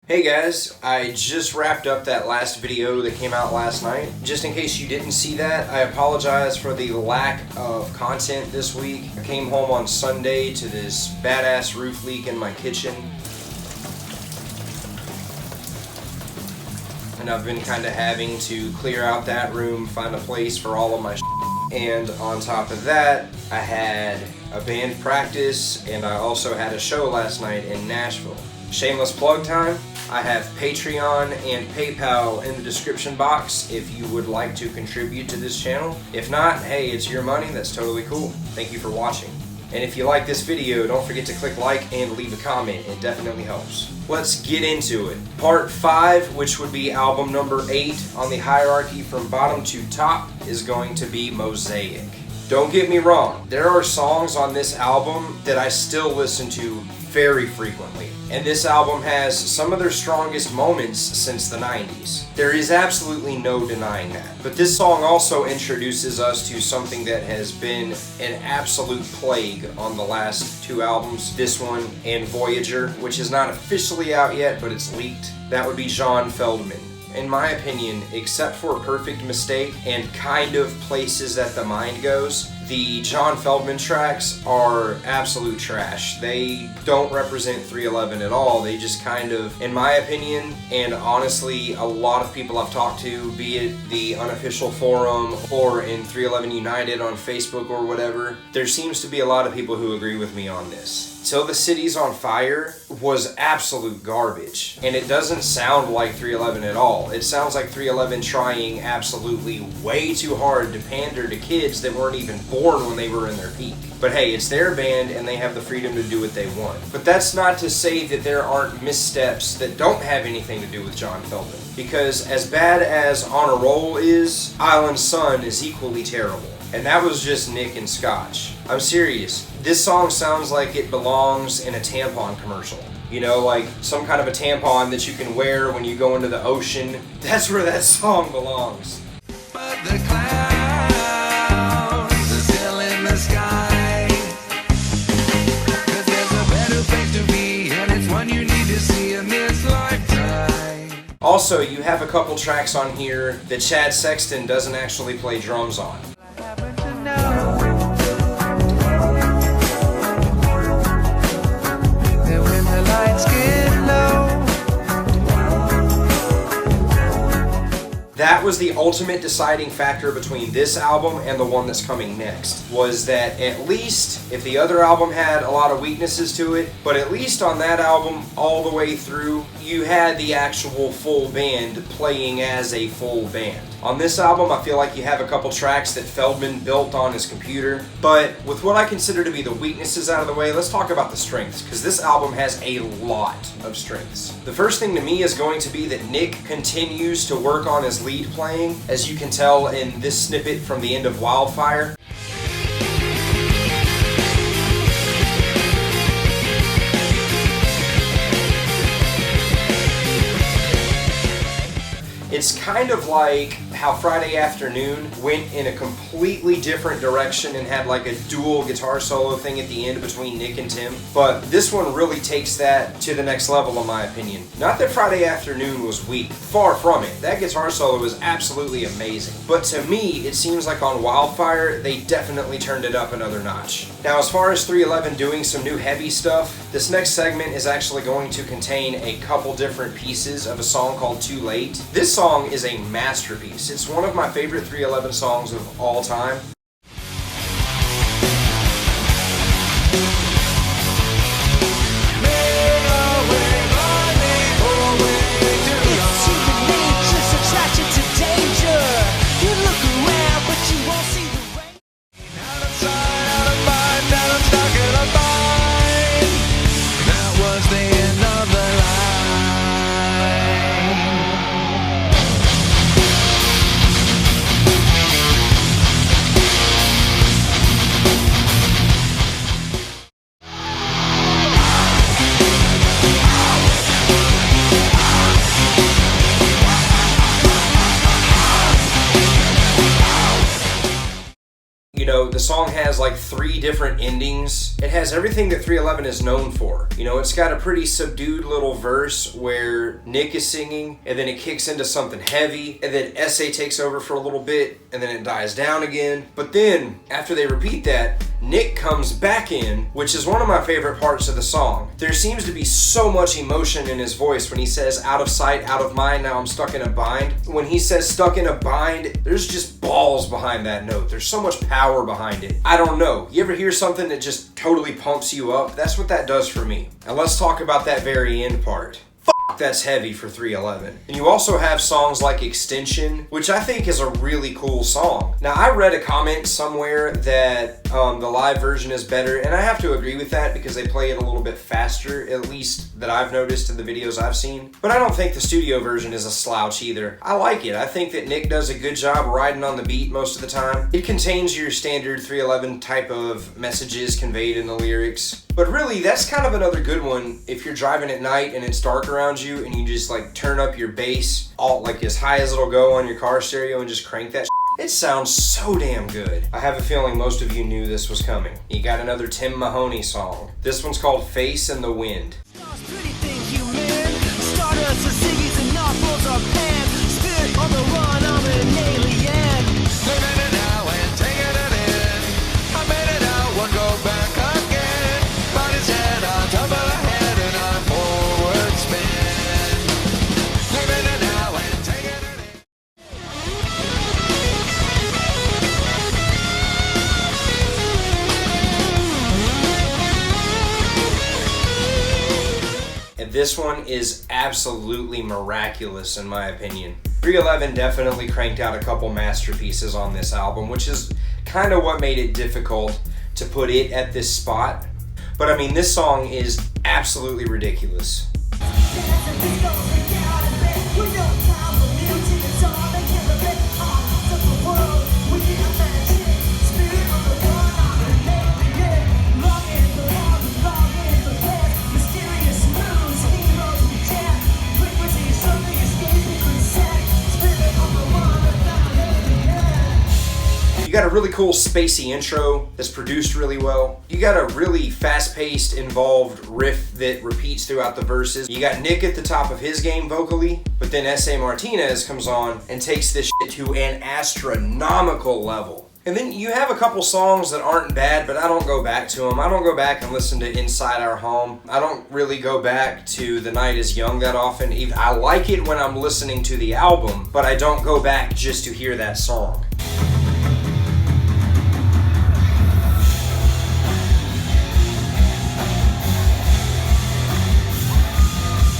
Hey guys, I just wrapped up that last video that came out last night. Just in case you didn't see that, I apologize for the lack of content this week. I came home on Sunday to this badass roof leak in my kitchen. And I've been kind of having to clear out that room, find a place for all of my shit. And on top of that, I had a band practice and I also had a show last night in Nashville. Shameless plug time. I have Patreon and PayPal in the description box if you would like to contribute to this channel. If not, hey, it's your money, that's totally cool. Thank you for watching. And if you like this video, don't forget to click like and leave a comment, it definitely helps. Let's get into it. Part 5, which would be album number 8 on the hierarchy from bottom to top, is going to be Mosaic. Don't get me wrong, there are songs on this album that I still listen to very frequently. And this album has some of their strongest moments since the 90s. There is absolutely no denying that. But this song also introduces us to something that has been an absolute plague on the last 2 albums. This one and Voyager, which is not officially out yet, but it's leaked. That would be John Feldmann. In my opinion, except for Perfect Mistake and kind of Places That the Mind Goes, the John Feldmann tracks are absolute trash. They don't represent 311 at all. They just kind of, in my opinion, and honestly a lot of people I've talked to, be it the unofficial forum or in 311 United on Facebook or whatever, there seems to be a lot of people who agree with me on this. Till the City's on Fire was absolute garbage, and it doesn't sound like 311 at all. It sounds like 311 trying absolutely way too hard to pander to kids that weren't even born when they were in their peak. But hey, it's their band and they have the freedom to do what they want. But that's not to say that there aren't missteps that don't have anything to do with John Feldmann. Because as bad as On a Roll is, Island Sun is equally terrible. And that was just Nick and Scotch. I'm serious. This song sounds like it belongs in a tampon commercial. You know, like some kind of a tampon that you can wear when you go into the ocean. That's where that song belongs. But the clouds are still in the sky. 'Cause there's a better place to be, and it's one you need to see in this lifetime. Also, you have a couple tracks on here that Chad Sexton doesn't actually play drums on. That was the ultimate deciding factor between this album and the one that's coming next, was that at least, if the other album had a lot of weaknesses to it, but at least on that album, all the way through, you had the actual full band playing as a full band. On this album, I feel like you have a couple tracks that Feldmann built on his computer, but with what I consider to be the weaknesses out of the way, let's talk about the strengths, because this album has a lot of strengths. The first thing to me is going to be that Nick continues to work on his lead playing, as you can tell in this snippet from the end of Wildfire. It's kind of like how Friday Afternoon went in a completely different direction and had like a dual guitar solo thing at the end between Nick and Tim. But this one really takes that to the next level in my opinion. Not that Friday Afternoon was weak, far from it. That guitar solo was absolutely amazing. But to me, it seems like on Wildfire, they definitely turned it up another notch. Now as far as 311 doing some new heavy stuff, this next segment is actually going to contain a couple different pieces of a song called Too Late. This song is a masterpiece. It's one of my favorite 311 songs of all time. The song has like 3 different endings. It has everything that 311 is known for. You know, it's got a pretty subdued little verse where Nick is singing, and then it kicks into something heavy, and then SA takes over for a little bit, and then it dies down again. But then, after they repeat that, Nick comes back in, which is one of my favorite parts of the song. There seems to be so much emotion in his voice when he says, out of sight, out of mind, now I'm stuck in a bind. When he says stuck in a bind, there's just balls behind that note. There's so much power behind it. I don't know. You ever hear something that just totally pumps you up? That's what that does for me. And let's talk about that very end part. That's heavy for 311. And you also have songs like Extension, which I think is a really cool song. Now, I read a comment somewhere that the live version is better, and I have to agree with that because they play it a little bit faster, at least that I've noticed in the videos I've seen. But I don't think the studio version is a slouch either. I like it. I think that Nick does a good job riding on the beat most of the time. It contains your standard 311 type of messages conveyed in the lyrics. But really, that's kind of another good one if you're driving at night and it's dark around you and you just like turn up your bass all like as high as it'll go on your car stereo and just crank that shit. It sounds so damn good. I have a feeling most of you knew this was coming. You got another Tim Mahoney song. This one's called Face in the Wind. This one is absolutely miraculous in my opinion. 311 definitely cranked out a couple masterpieces on this album, which is kind of what made it difficult to put it at this spot. But I mean, this song is absolutely ridiculous. You got a really cool spacey intro that's produced really well. You got a really fast-paced, involved riff that repeats throughout the verses. You got Nick at the top of his game vocally, but then S.A. Martinez comes on and takes this shit to an astronomical level. And then you have a couple songs that aren't bad, but I don't go back to them. I don't go back and listen to Inside Our Home. I don't really go back to The Night Is Young that often. I like it when I'm listening to the album, but I don't go back just to hear that song.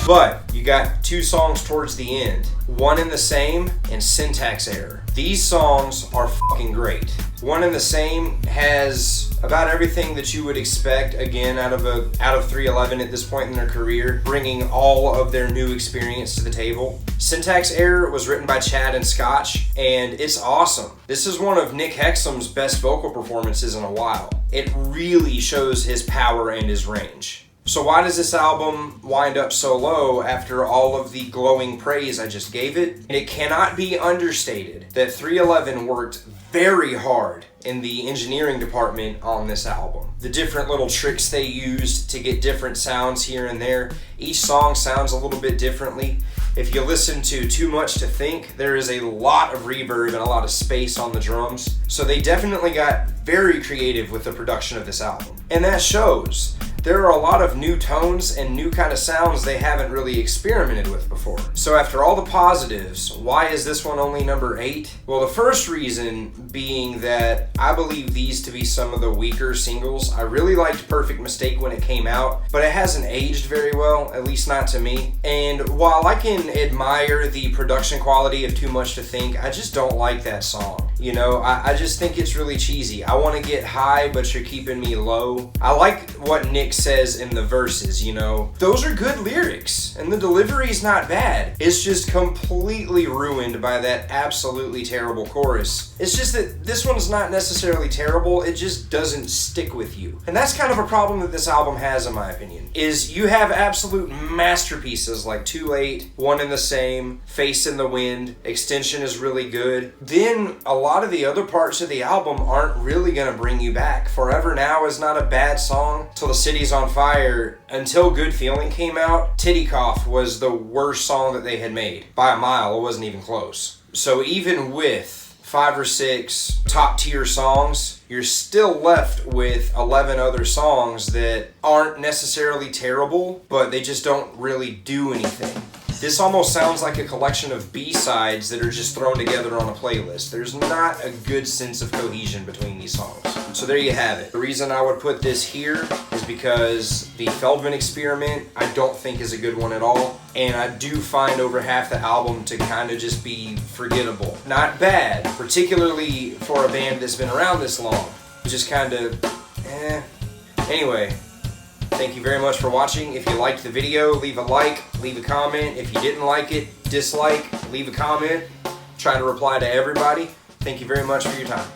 But you got 2 songs towards the end, One and the Same and Syntax Error. These songs are fucking great. One and the Same has about everything that you would expect, again, out of 311 at this point in their career, bringing all of their new experience to the table. Syntax Error was written by Chad and Scotch, and it's awesome. This is one of Nick Hexum's best vocal performances in a while. It really shows his power and his range. So why does this album wind up so low after all of the glowing praise I just gave it? And it cannot be understated that 311 worked very hard in the engineering department on this album. The different little tricks they used to get different sounds here and there. Each song sounds a little bit differently. If you listen to Too Much to Think, there is a lot of reverb and a lot of space on the drums. So they definitely got very creative with the production of this album. And that shows. There are a lot of new tones and new kind of sounds they haven't really experimented with before. So after all the positives, why is this one only number 8? Well, the first reason being that I believe these to be some of the weaker singles. I really liked Perfect Mistake when it came out, but it hasn't aged very well, at least not to me. And while I can admire the production quality of Too Much to Think, I just don't like that song. You know, I just think it's really cheesy. I want to get high, but you're keeping me low. I like what Nick says in the verses, you know. Those are good lyrics, and the delivery's not bad. It's just completely ruined by that absolutely terrible chorus. It's just that this one's not necessarily terrible, it just doesn't stick with you. And that's kind of a problem that this album has, in my opinion, is you have absolute masterpieces like Too Late, One and the Same, Face in the Wind, Extension is really good. Then a lot lot of the other parts of the album aren't really gonna bring you back. Forever Now is not a bad song. Till the City's on Fire, until Good Feeling came out, Titty Cough was the worst song that they had made. By a mile, it wasn't even close. So even with 5 or 6 top tier songs, you're still left with 11 other songs that aren't necessarily terrible, but they just don't really do anything. This almost sounds like a collection of B-sides that are just thrown together on a playlist. There's not a good sense of cohesion between these songs. So there you have it. The reason I would put this here is because the Feldman Experiment I don't think is a good one at all. And I do find over half the album to kind of just be forgettable. Not bad, particularly for a band that's been around this long. Just kind of, Anyway. Thank you very much for watching. If you liked the video, leave a like, leave a comment. If you didn't like it, dislike, leave a comment. Try to reply to everybody. Thank you very much for your time.